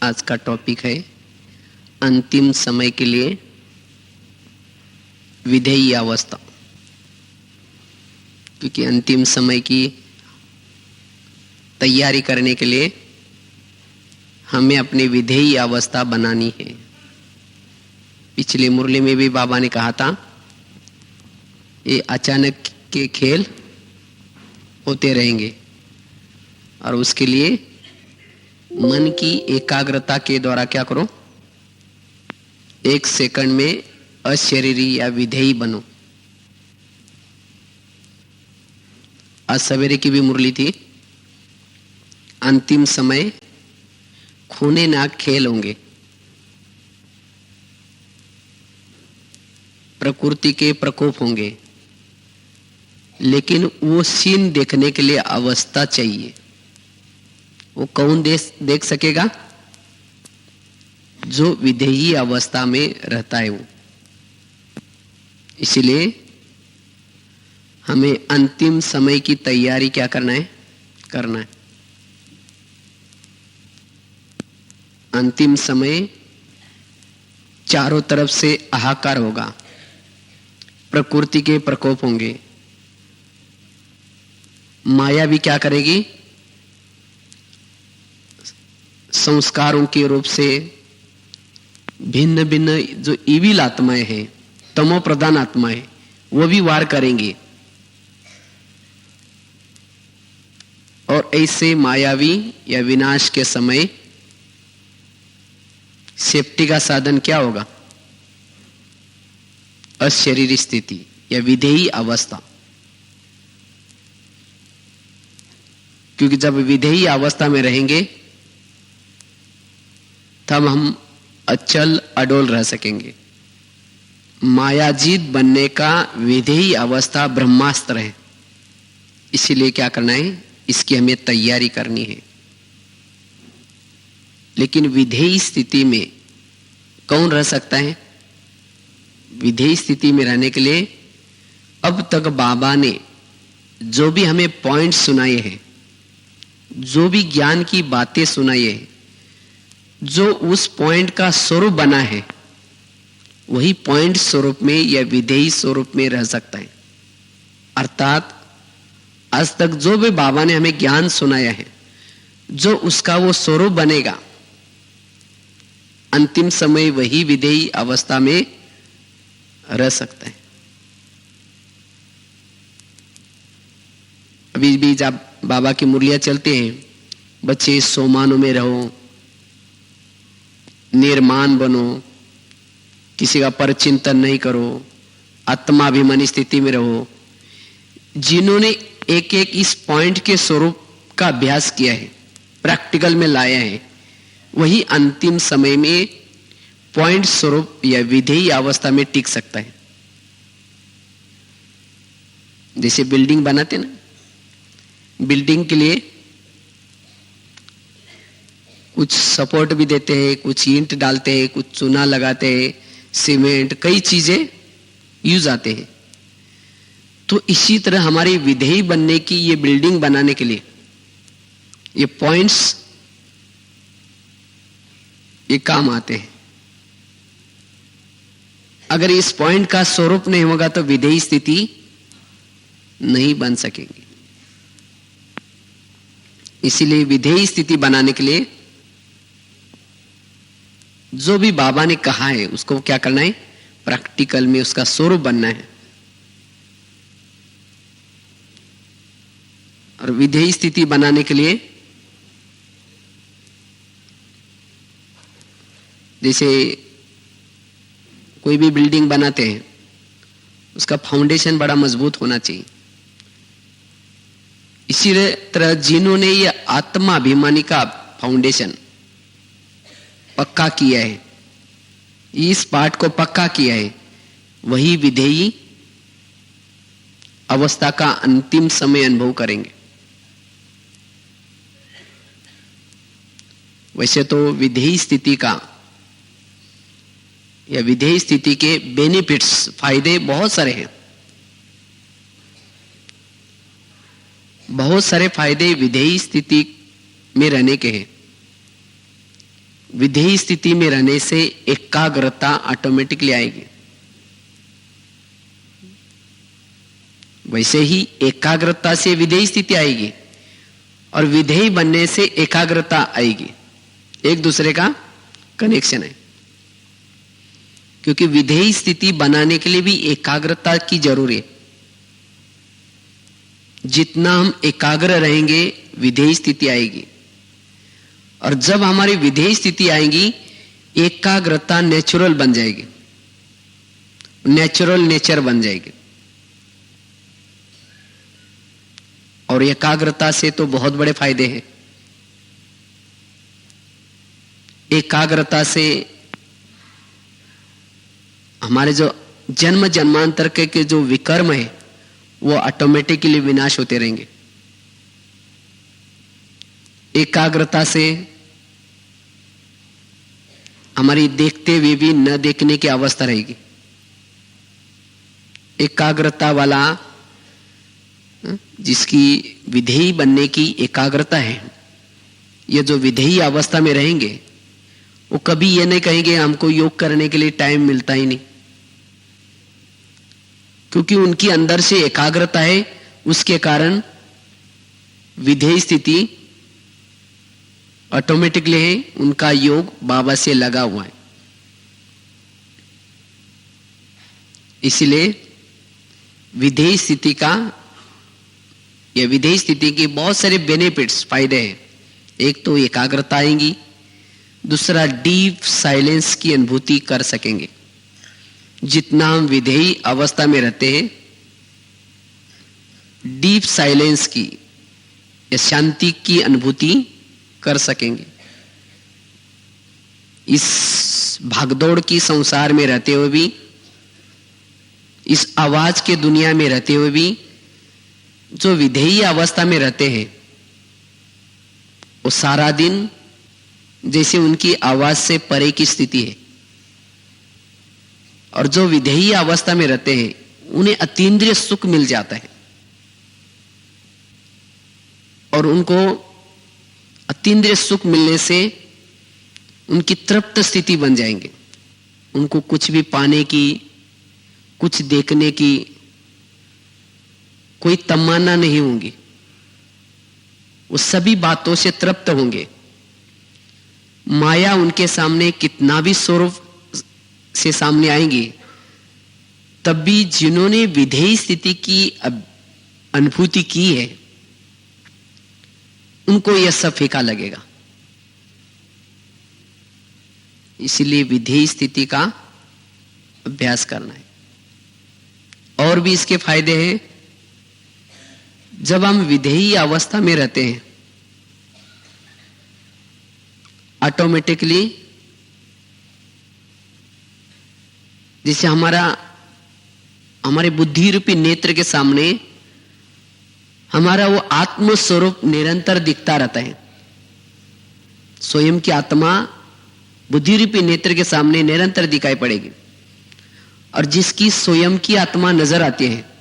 आज का टॉपिक है अंतिम समय के लिए विधेयी अवस्था। क्योंकि अंतिम समय की तैयारी करने के लिए हमें अपनी विधेयी अवस्था बनानी है। पिछली मुरली में भी बाबा ने कहा था, ये अचानक के खेल होते रहेंगे और उसके लिए मन की एकाग्रता के द्वारा क्या करो, 1 सेकंड में अशरीरी या विधेयी बनो। आज सवेरे की भी मुरली थी, अंतिम समय खूने नाक खेल होंगे। प्रकृति के प्रकोप होंगे, लेकिन वो सीन देखने के लिए अवस्था चाहिए। वो कौन देख सकेगा? जो विधेयी अवस्था में रहता है वो। इसलिए हमें अंतिम समय की तैयारी क्या करना है। अंतिम समय चारों तरफ से हाहाकार होगा, प्रकृति के प्रकोप होंगे, माया भी क्या करेगी, संस्कारों के रूप से भिन्न भिन्न जो इविल आत्माएं हैं, तमो प्रधान आत्माएं, वो भी वार करेंगी। और ऐसे मायावी या विनाश के समय सेफ्टी का साधन क्या होगा? अशरीरी स्थिति या विधेयी अवस्था। क्योंकि जब विधेयी अवस्था में रहेंगे तब हम अचल अडोल रह सकेंगे। मायाजीत बनने का विधेयी अवस्था ब्रह्मास्त्र है। इसीलिए क्या करना है, इसकी हमें तैयारी करनी है। लेकिन विधेयी स्थिति में कौन रह सकता है? विधेयी स्थिति में रहने के लिए अब तक बाबा ने जो भी हमें पॉइंट सुनाए हैं, जो भी ज्ञान की बातें सुनाई है, जो उस पॉइंट का स्वरूप बना है, वही पॉइंट स्वरूप में या विधेयी स्वरूप में रह सकता है। अर्थात आज तक जो भी बाबा ने हमें ज्ञान सुनाया है, जो उसका वो स्वरूप बनेगा, अंतिम समय वही विधेयी अवस्था में रह सकता है। अभी भी जब बाबा की मुरलियां चलते हैं, बच्चे सोमानों में रहो, निर्माण बनो, किसी का परचिंतन नहीं करो, आत्माभिमानी स्थिति में रहो। जिन्होंने एक एक इस पॉइंट के स्वरूप का अभ्यास किया है, प्रैक्टिकल में लाया है, वही अंतिम समय में पॉइंट स्वरूप या विधेयी अवस्था में टिक सकता है। जैसे बिल्डिंग बनाते ना, बिल्डिंग के लिए कुछ सपोर्ट भी देते हैं, कुछ ईंट डालते हैं, कुछ चूना लगाते हैं, सीमेंट, कई चीजें यूज आते हैं। तो इसी तरह हमारी विधेयी बनने की, ये बिल्डिंग बनाने के लिए ये पॉइंट्स ये काम आते हैं। अगर इस पॉइंट का स्वरूप नहीं होगा तो विधेयी स्थिति नहीं बन सकेगी। इसीलिए विधेयी स्थिति बनाने के लिए जो भी बाबा ने कहा है उसको क्या करना है, प्रैक्टिकल में उसका स्वरूप बनना है। और विधेयी स्थिति बनाने के लिए जैसे कोई भी बिल्डिंग बनाते हैं, उसका फाउंडेशन बड़ा मजबूत होना चाहिए। इसी तरह जिन्होंने ये आत्माभिमानी का फाउंडेशन पक्का किया है, इस पार्ट को पक्का किया है, वही विधेयी अवस्था का अंतिम समय अनुभव करेंगे। वैसे तो विधेयी स्थिति का या विधेयी स्थिति के बेनिफिट्स, फायदे बहुत सारे हैं। बहुत सारे फायदे विधेयी स्थिति में रहने के हैं। विधेय स्थिति में रहने से एकाग्रता ऑटोमेटिकली आएगी। वैसे ही एकाग्रता से विधेय स्थिति आएगी और विधेय बनने से एकाग्रता आएगी। एक दूसरे का कनेक्शन है, क्योंकि विधेय स्थिति बनाने के लिए भी एकाग्रता की जरूरी है। जितना हम एकाग्र रहेंगे विधेय स्थिति आएगी, और जब हमारी विधेय स्थिति आएगी एकाग्रता नेचुरल बन जाएगी, नेचुरल नेचर बन जाएगी। और एकाग्रता से तो बहुत बड़े फायदे हैं। एकाग्रता से हमारे जो जन्म जन्मांतर के जो विकर्म है वो ऑटोमेटिकली विनाश होते रहेंगे। एकाग्रता से हमारी देखते हुए भी न देखने की अवस्था रहेगी। एकाग्रता वाला जिसकी विधेयी बनने की एकाग्रता है, ये जो विधेयी अवस्था में रहेंगे वो कभी ये नहीं कहेंगे हमको योग करने के लिए टाइम मिलता ही नहीं, क्योंकि उनकी अंदर से एकाग्रता है। उसके कारण विधेय स्थिति ऑटोमेटिकली है, उनका योग बाबा से लगा हुआ है। इसलिए विधेय स्थिति का या विधेय स्थिति के बहुत सारे बेनिफिट्स, फायदे हैं। एक तो एकाग्रता आएंगी, दूसरा डीप साइलेंस की अनुभूति कर सकेंगे। जितना हम विधेयी अवस्था में रहते हैं, डीप साइलेंस की या शांति की अनुभूति कर सकेंगे। इस भागदौड़ की संसार में रहते हुए भी, इस आवाज के दुनिया में रहते हुए भी जो विधेयी अवस्था में रहते हैं वो सारा दिन जैसे उनकी आवाज से परे की स्थिति है। और जो विधेयी अवस्था में रहते हैं उन्हें अतीन्द्रिय सुख मिल जाता है, और उनको अतीन्द्रिय सुख मिलने से उनकी तृप्त स्थिति बन जाएंगे। उनको कुछ भी पाने की, कुछ देखने की कोई तमन्ना नहीं होगी। वो सभी बातों से तृप्त होंगे। माया उनके सामने कितना भी स्वरूप से सामने आएंगी, तब भी जिन्होंने विधेयी स्थिति की अनुभूति की है उनको यह सब फीका लगेगा। इसलिए विधेयी स्थिति का अभ्यास करना है। और भी इसके फायदे हैं। जब हम विधेयी अवस्था में रहते हैं, ऑटोमेटिकली जैसे हमारे बुद्धि रूपी नेत्र के सामने हमारा वो आत्म स्वरूप निरंतर दिखता रहता है। स्वयं की आत्मा बुद्धि रूपी नेत्र के सामने निरंतर दिखाई पड़ेगी, और जिसकी स्वयं की आत्मा नजर आती है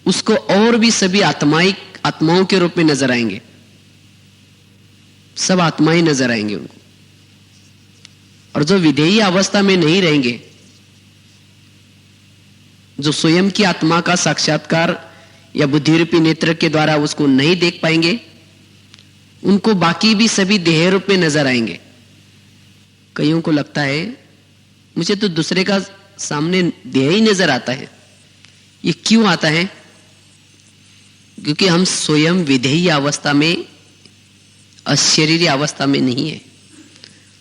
उसको और भी सभी आत्माओं के रूप में नजर आएंगे। सब आत्माएं नजर आएंगे उनको। और जो विधेयी अवस्था में नहीं रहेंगे, जो स्वयं की आत्मा का साक्षात्कार या बुद्धि रूपी नेत्र के द्वारा उसको नहीं देख पाएंगे, उनको बाकी भी सभी देह रूप में नजर आएंगे। कईयों को लगता है मुझे तो दूसरे का सामने देह ही नजर आता है। ये क्यों आता है? क्योंकि हम स्वयं विधेयी अवस्था में, अशरीरी अवस्था में नहीं है।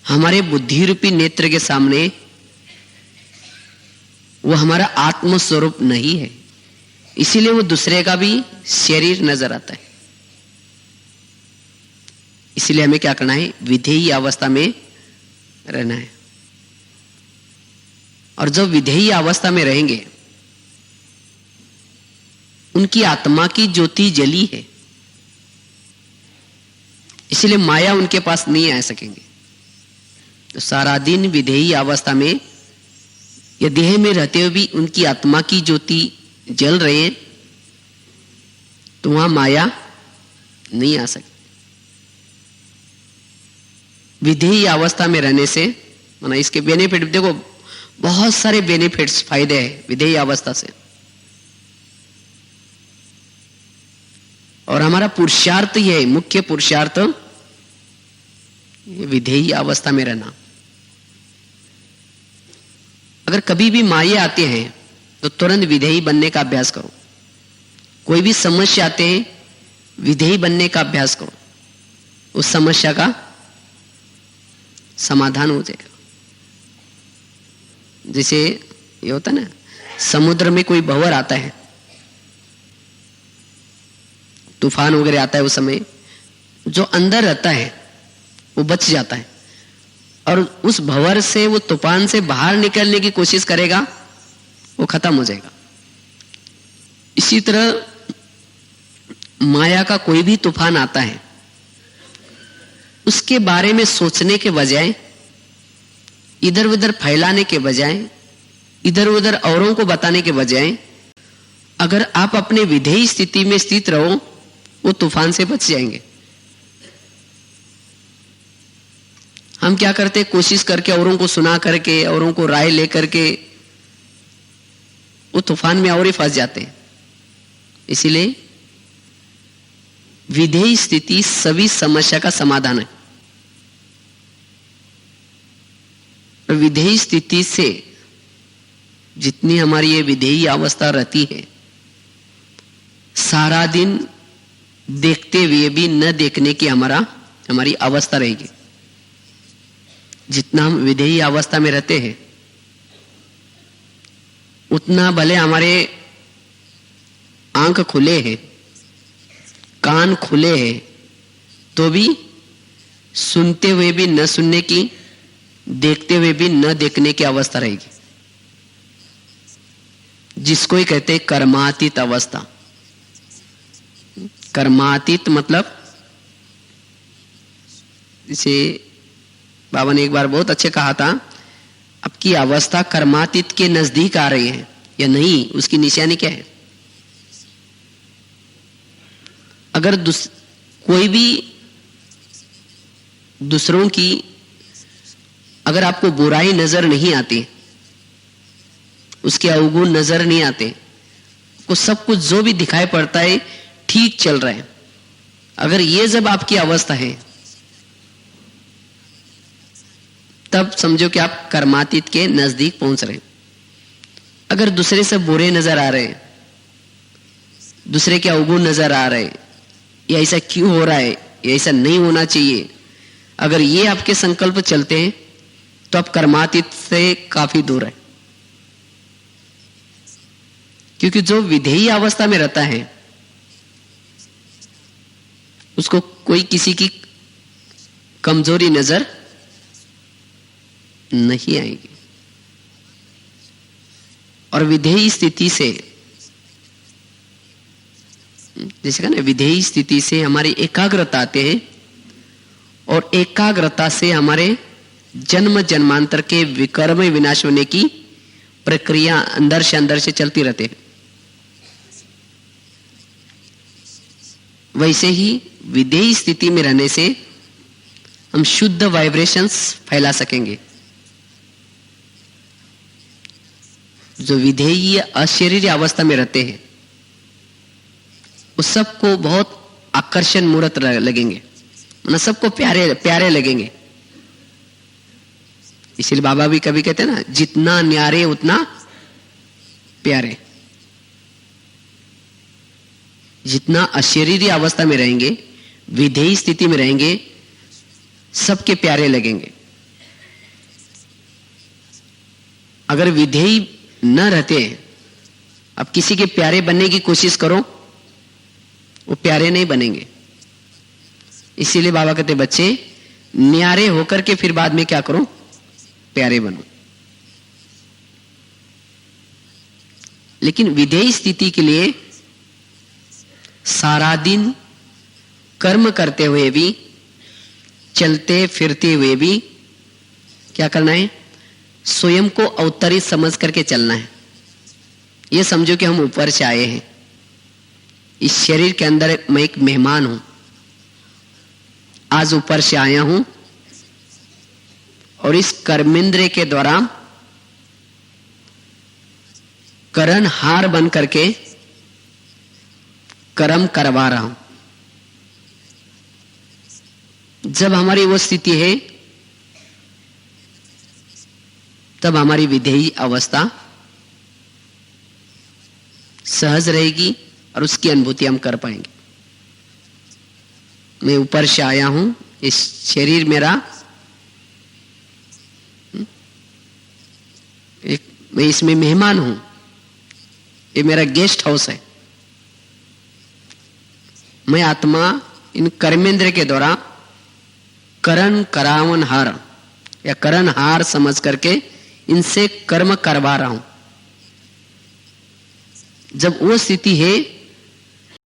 हमारे बुद्धि रूपी नेत्र के सामने वो हमारा आत्म स्वरूप नहीं है, इसीलिए वो दूसरे का भी शरीर नजर आता है। इसलिए हमें क्या करना है? विधेयी अवस्था में रहना है। और जब विधेयी अवस्था में रहेंगे, उनकी आत्मा की ज्योति जली है, इसलिए माया उनके पास नहीं आ सकेंगे। तो सारा दिन विधेयी अवस्था में या देह में रहते हुए भी उनकी आत्मा की ज्योति जल रहे हैं, तो वहां माया नहीं आ सकती। विधेयी अवस्था में रहने से माना इसके बेनिफिट देखो, बहुत सारे बेनिफिट्स, फायदे हैं विधेयी अवस्था से। और हमारा पुरुषार्थ ये है, मुख्य पुरुषार्थ विधेयी अवस्था में रहना। अगर कभी भी माये आते हैं तो तुरंत विधेयी बनने का अभ्यास करो। कोई भी समस्या आते हैं, विधेयी बनने का अभ्यास करो, उस समस्या का समाधान हो जाएगा। जैसे ये होता है ना, समुद्र में कोई भंवर आता है, तूफान वगैरह आता है, उस समय जो अंदर रहता है वो बच जाता है, और उस भंवर से, वो तूफान से बाहर निकलने की कोशिश करेगा, वो खत्म हो जाएगा। इसी तरह माया का कोई भी तूफान आता है, उसके बारे में सोचने के बजाय, इधर उधर फैलाने के बजाय, इधर उधर औरों को बताने के बजाय, अगर आप अपने विधेयी स्थिति में स्थित रहो, वो तूफान से बच जाएंगे। हम क्या करते, कोशिश करके, औरों को सुना करके, औरों को राय लेकर के वो तूफान में और ही फंस जाते हैं। इसीलिए विधेयी स्थिति सभी समस्या का समाधान है। विधेयी स्थिति से जितनी हमारी ये विधेयी अवस्था रहती है, सारा दिन देखते हुए भी न देखने की हमारी अवस्था रहेगी। जितना हम विधेयी अवस्था में रहते हैं, उतना भले हमारे आंख खुले हैं, कान खुले हैं, तो भी सुनते हुए भी न सुनने की, देखते हुए भी न देखने की अवस्था रहेगी, जिसको ही कहते हैं कर्मातीत अवस्था। कर्मातीत मतलब, जैसे बाबा ने एक बार बहुत अच्छे कहा था, आपकी अवस्था कर्मातीत के नजदीक आ रही है या नहीं, उसकी निशानी क्या है। अगर कोई भी दूसरों की, अगर आपको बुराई नजर नहीं आती, उसके अवगुण नजर नहीं आते, को सब कुछ जो भी दिखाई पड़ता है ठीक चल रहा है, अगर ये जब आपकी अवस्था है, तब समझो कि आप कर्मातीत के नजदीक पहुंच रहे हैं। अगर दूसरे से बुरे नजर आ रहे हैं, दूसरे के अवगुण नजर आ रहे हैं, ये ऐसा क्यों हो रहा है, ये ऐसा नहीं होना चाहिए, अगर ये आपके संकल्प चलते हैं, तो आप कर्मातीत से काफी दूर है। क्योंकि जो विधेयी अवस्था में रहता है, उसको कोई किसी की कमजोरी नजर नहीं आएगी। और विधेयी स्थिति से, जैसे कहा ना, विधेयी स्थिति से हमारी एकाग्रता आते हैं, और एकाग्रता से हमारे जन्म जन्मांतर के विकर्म विनाश होने की प्रक्रिया अंदर से चलती रहती है। वैसे ही विधेयी स्थिति में रहने से हम शुद्ध वाइब्रेशंस फैला सकेंगे। जो विधेयी अशरीरी अवस्था में रहते हैं, उस सबको बहुत आकर्षण मूर्त लगेंगे, मतलब सबको प्यारे प्यारे लगेंगे। इसलिए बाबा भी कभी कहते हैं ना, जितना न्यारे उतना प्यारे। जितना अशरीरी अवस्था में रहेंगे, विधेयी स्थिति में रहेंगे, सबके प्यारे लगेंगे। अगर विधेयी न रहते, अब किसी के प्यारे बनने की कोशिश करो, वो प्यारे नहीं बनेंगे। इसीलिए बाबा कहते, बच्चे न्यारे होकर के फिर बाद में क्या करो, प्यारे बनो। लेकिन विधेयी स्थिति के लिए सारा दिन कर्म करते हुए भी, चलते फिरते हुए भी क्या करना है, स्वयं को अवतरित समझ करके चलना है। ये समझो कि हम ऊपर से आए हैं, इस शरीर के अंदर मैं एक मेहमान हूं, आज ऊपर से आया हूं, और इस कर्मेंद्र के द्वारा करण हार बन करके कर्म करवा रहा हूं। जब हमारी वो स्थिति है तब हमारी विधेयी अवस्था सहज रहेगी और उसकी अनुभूति हम कर पाएंगे। मैं ऊपर से आया हूं, इस शरीर मेरा, मैं इसमें मेहमान हूं, ये मेरा गेस्ट हाउस है। मैं आत्मा इन कर्मेंद्र के द्वारा करण करावन हार या करण हार समझ करके इनसे कर्म करवा रहा हूं। जब वो स्थिति है